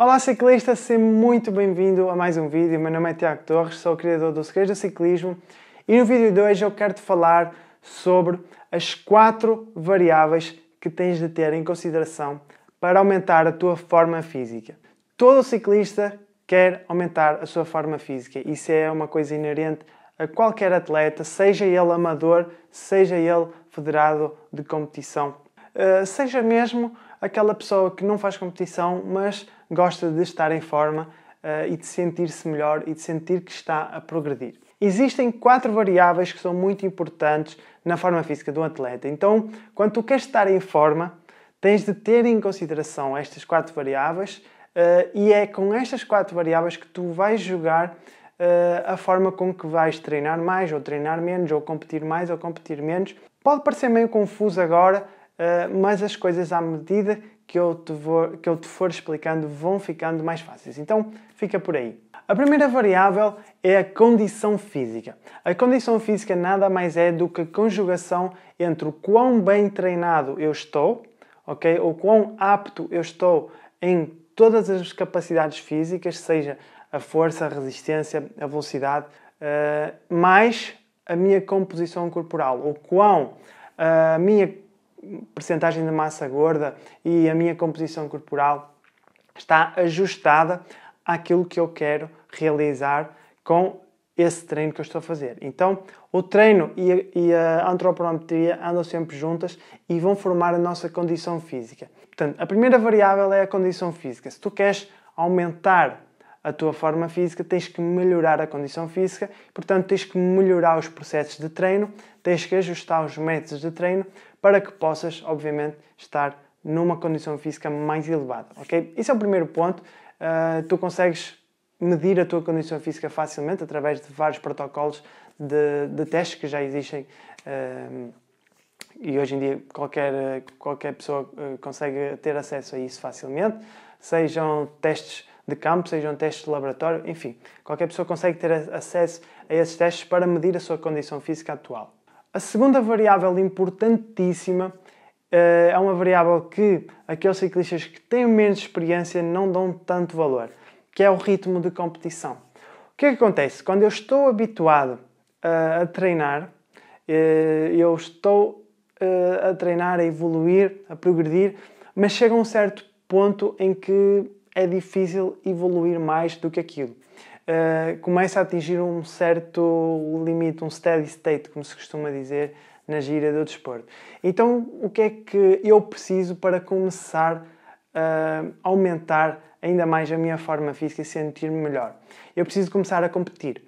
Olá ciclista, seja muito bem-vindo a mais um vídeo. Meu nome é Tiago Torres, sou o criador do Segredos do Ciclismo e no vídeo de hoje eu quero te falar sobre as 4 variáveis que tens de ter em consideração para aumentar a tua forma física. Todo ciclista quer aumentar a sua forma física. Isso é uma coisa inerente a qualquer atleta, seja ele amador, seja ele federado de competição. Seja mesmo aquela pessoa que não faz competição, mas gosta de estar em forma e de sentir-se melhor e de sentir que está a progredir. Existem 4 variáveis que são muito importantes na forma física do atleta. Então, quando tu queres estar em forma, tens de ter em consideração estas 4 variáveis e é com estas 4 variáveis que tu vais jogar a forma com que vais treinar mais ou treinar menos, ou competir mais ou competir menos. Pode parecer meio confuso agora, mas as coisas à medida que eu te for explicando vão ficando mais fáceis. Então, fica por aí. A primeira variável é a condição física. A condição física nada mais é do que a conjugação entre o quão bem treinado eu estou, ok? Ou quão apto eu estou em todas as capacidades físicas, seja a força, a resistência, a velocidade, mais a minha composição corporal, ou quão a minha percentagem de massa gorda e a minha composição corporal está ajustada àquilo que eu quero realizar com esse treino que eu estou a fazer. Então, o treino e a antropometria andam sempre juntas e vão formar a nossa condição física. Portanto, a primeira variável é a condição física. Se tu queres aumentar a tua forma física, tens que melhorar a condição física, portanto tens que melhorar os processos de treino, tens que ajustar os métodos de treino para que possas, obviamente, estar numa condição física mais elevada, ok? Esse é o primeiro ponto. Tu consegues medir a tua condição física facilmente através de vários protocolos de testes que já existem e hoje em dia qualquer pessoa consegue ter acesso a isso facilmente, sejam testes de campo, sejam testes de laboratório, enfim, qualquer pessoa consegue ter acesso a esses testes para medir a sua condição física atual. A segunda variável importantíssima é uma variável que aqueles ciclistas que têm menos experiência não dão tanto valor, que é o ritmo de competição. O que é que acontece? Quando eu estou habituado a treinar, eu estou a treinar, a evoluir, a progredir, mas chega a um certo ponto em que é difícil evoluir mais do que aquilo. Começa a atingir um certo limite, um steady state, como se costuma dizer na gíria do desporto. Então, o que é que eu preciso para começar a aumentar ainda mais a minha forma física e sentir-me melhor? Eu preciso começar a competir.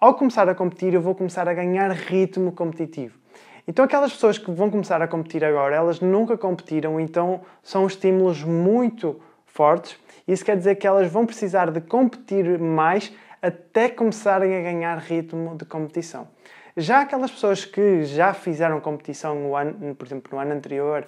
Ao começar a competir, eu vou começar a ganhar ritmo competitivo. Então, aquelas pessoas que vão começar a competir agora, elas nunca competiram, então são estímulos muito fortes. Isso quer dizer que elas vão precisar de competir mais até começarem a ganhar ritmo de competição. Já aquelas pessoas que já fizeram competição por exemplo, no ano anterior,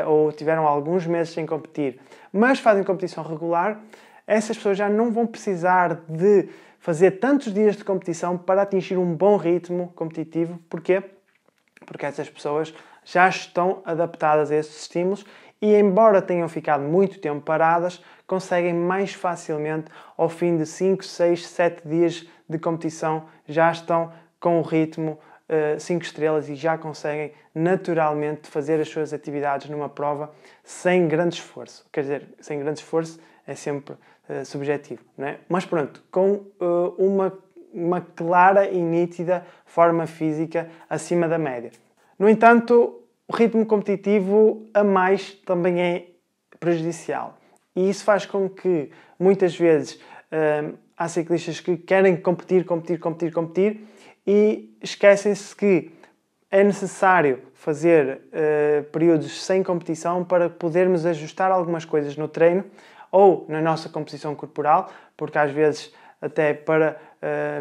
ou tiveram alguns meses sem competir, mas fazem competição regular, essas pessoas já não vão precisar de fazer tantos dias de competição para atingir um bom ritmo competitivo. Porquê? Porque essas pessoas já estão adaptadas a esses estímulos e, embora tenham ficado muito tempo paradas, conseguem mais facilmente, ao fim de 5, 6, 7 dias de competição, já estão com o ritmo 5 estrelas e já conseguem naturalmente fazer as suas atividades numa prova sem grande esforço. Quer dizer, sem grande esforço é sempre subjetivo, não é? Mas pronto, com uma clara e nítida forma física acima da média. No entanto, o ritmo competitivo a mais também é prejudicial. E isso faz com que, muitas vezes, há ciclistas que querem competir e esquecem-se que é necessário fazer períodos sem competição para podermos ajustar algumas coisas no treino ou na nossa composição corporal, porque às vezes até para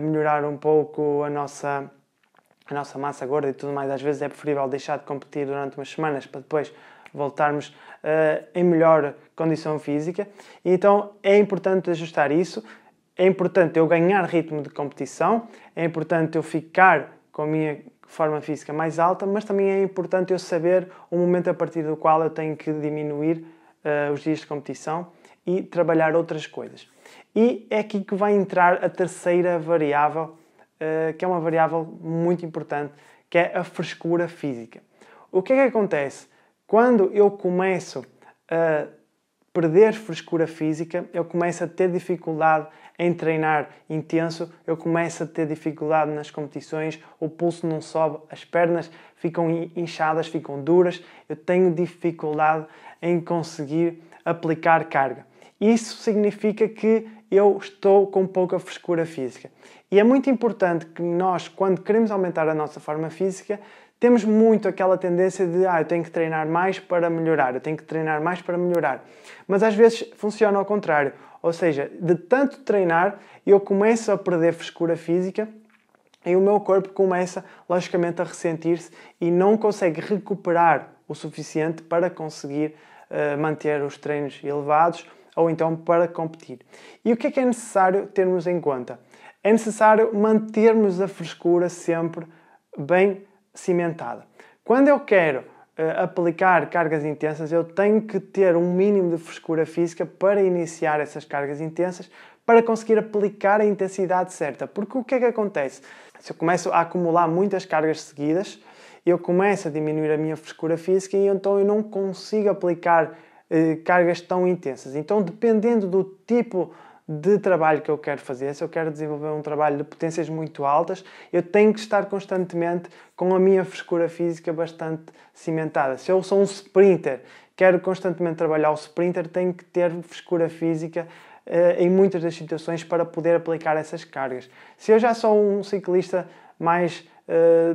melhorar um pouco a nossa massa gorda e tudo mais, às vezes é preferível deixar de competir durante umas semanas para depois voltarmos em melhor condição física. E então é importante ajustar isso, é importante eu ganhar ritmo de competição, é importante eu ficar com a minha forma física mais alta, mas também é importante eu saber o momento a partir do qual eu tenho que diminuir os dias de competição e trabalhar outras coisas. E é aqui que vai entrar a terceira variável, que é uma variável muito importante, que é a frescura física. O que é que acontece? Quando eu começo a perder frescura física, eu começo a ter dificuldade em treinar intenso, eu começo a ter dificuldade nas competições, o pulso não sobe, as pernas ficam inchadas, ficam duras, eu tenho dificuldade em conseguir aplicar carga. Isso significa que eu estou com pouca frescura física. E é muito importante que nós, quando queremos aumentar a nossa forma física, temos muito aquela tendência de eu tenho que treinar mais para melhorar, eu tenho que treinar mais para melhorar. Mas às vezes funciona ao contrário. Ou seja, de tanto treinar, eu começo a perder frescura física e o meu corpo começa, logicamente, a ressentir-se e não consegue recuperar o suficiente para conseguir manter os treinos elevados ou então para competir. E o que é necessário termos em conta? É necessário mantermos a frescura sempre bem cimentada. Quando eu quero aplicar cargas intensas, eu tenho que ter um mínimo de frescura física para iniciar essas cargas intensas, para conseguir aplicar a intensidade certa. Porque o que é que acontece? Se eu começo a acumular muitas cargas seguidas, eu começo a diminuir a minha frescura física e então eu não consigo aplicar cargas tão intensas. Então, dependendo do tipo de trabalho que eu quero fazer, se eu quero desenvolver um trabalho de potências muito altas, eu tenho que estar constantemente com a minha frescura física bastante cimentada. Se eu sou um sprinter, quero constantemente trabalhar o sprinter, tenho que ter frescura física em muitas das situações para poder aplicar essas cargas. Se eu já sou um ciclista mais,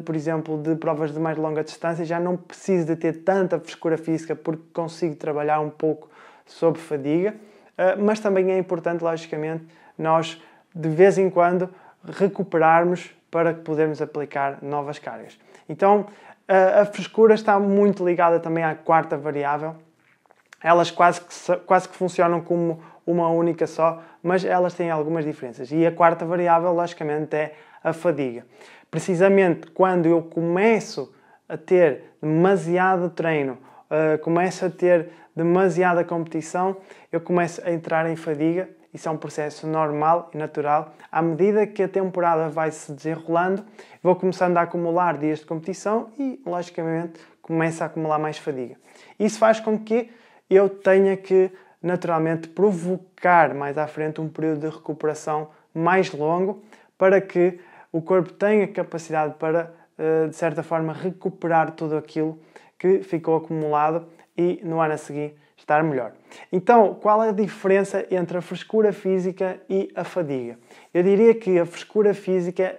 por exemplo, de provas de mais longa distância, já não preciso de ter tanta frescura física porque consigo trabalhar um pouco sobre fadiga. Mas também é importante, logicamente, nós de vez em quando recuperarmos para podermos aplicar novas cargas. Então, a frescura está muito ligada também à quarta variável. Elas quase que funcionam como uma única só, mas elas têm algumas diferenças. E a quarta variável, logicamente, é a fadiga. Precisamente quando eu começo a ter demasiado treino, começo a ter demasiada competição, eu começo a entrar em fadiga. Isso é um processo normal e natural. À medida que a temporada vai se desenrolando, vou começando a acumular dias de competição e, logicamente, começo a acumular mais fadiga. Isso faz com que eu tenha que, naturalmente, provocar mais à frente um período de recuperação mais longo para que o corpo tenha capacidade para, de certa forma, recuperar tudo aquilo que ficou acumulado e no ano a seguir estar melhor. Então, qual é a diferença entre a frescura física e a fadiga? Eu diria que a frescura física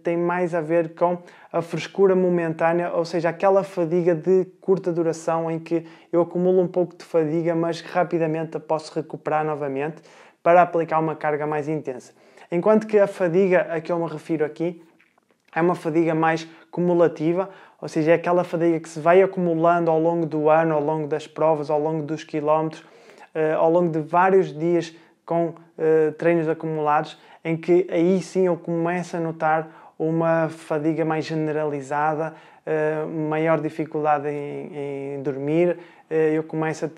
tem mais a ver com a frescura momentânea, ou seja, aquela fadiga de curta duração em que eu acumulo um pouco de fadiga, mas rapidamente a posso recuperar novamente para aplicar uma carga mais intensa. Enquanto que a fadiga a que eu me refiro aqui é uma fadiga mais cumulativa, ou seja, é aquela fadiga que se vai acumulando ao longo do ano, ao longo das provas, ao longo dos quilómetros, ao longo de vários dias com treinos acumulados, em que aí sim eu começo a notar uma fadiga mais generalizada, maior dificuldade em dormir, eu começo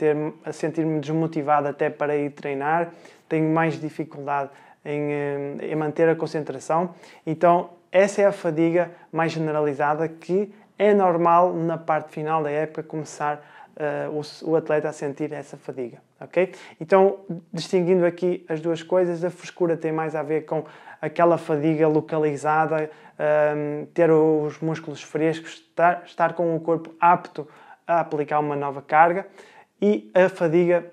a sentir-me desmotivado até para ir treinar, tenho mais dificuldade em manter a concentração. Então, essa é a fadiga mais generalizada que é normal na parte final da época começar o atleta a sentir essa fadiga, ok? Então, distinguindo aqui as duas coisas, a frescura tem mais a ver com aquela fadiga localizada, ter os músculos frescos, estar com o corpo apto a aplicar uma nova carga, e a fadiga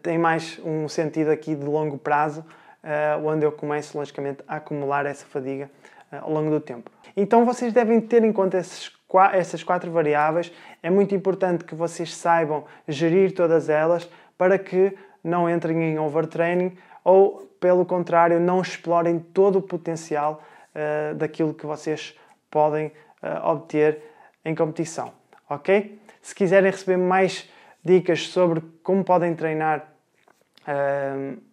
tem mais um sentido aqui de longo prazo, onde eu começo, logicamente, a acumular essa fadiga ao longo do tempo. Então, vocês devem ter em conta essas 4 variáveis. É muito importante que vocês saibam gerir todas elas para que não entrem em overtraining ou, pelo contrário, não explorem todo o potencial daquilo que vocês podem obter em competição, ok? Se quiserem receber mais dicas sobre como podem treinar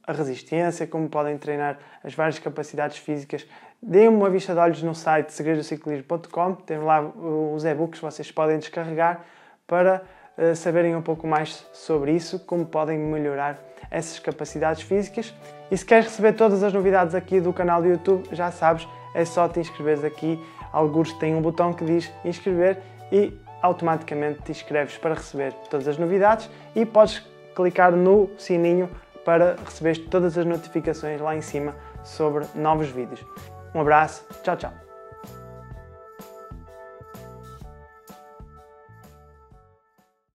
a resistência, como podem treinar as várias capacidades físicas, deem uma vista de olhos no site segredodociclismo.com. Tem lá os e-books que vocês podem descarregar para saberem um pouco mais sobre isso, como podem melhorar essas capacidades físicas. E se queres receber todas as novidades aqui do canal do YouTube, já sabes, é só te inscreveres aqui. Alguns têm um botão que diz inscrever e automaticamente te inscreves para receber todas as novidades e podes clicar no sininho para receber todas as notificações lá em cima sobre novos vídeos. Um abraço, tchau, tchau!